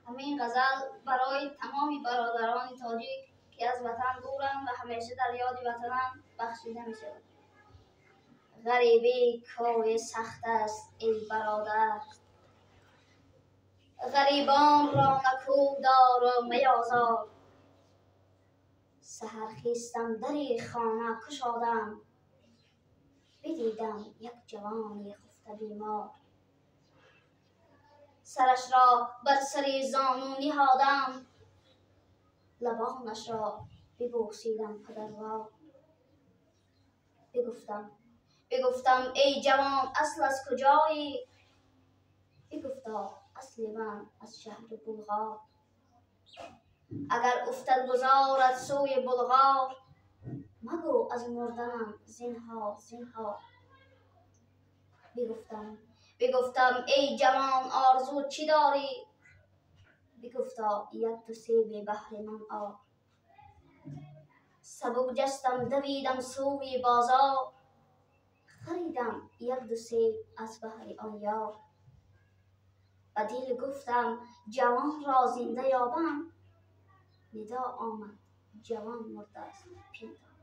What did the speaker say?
همین غزل برای تمامی برادران تاجیک که از وطن دورند و همیشه در یاد وطنند بخشیده می شود. غریبی کار سخت است ای برادر، غریبان را نکو دار و میازار. سحر خیستم دری خانه گشادم، بدیدم یک جوانی خفته بیمار. سرش را بر سر زانو نهادم، لبانش را ببوسیدم پدروار. بگفتم ای جوان اصل از کجایی؟ بگفتا اصل من از شهر بلغار. اگر افتد گذارت سوی بلغار، مگو از مردنم زنهار زنهار. بگفتم ای جوان آرزو چی داری؟ بگفتا یک دو سیب بهر من آر. سبک جستم دویدم سوی بازار، خریدم یک دو سیب از بهر آن یار. و دل گفتم جوان را زنده یابم، ندا آمد جوان مرده است پندار.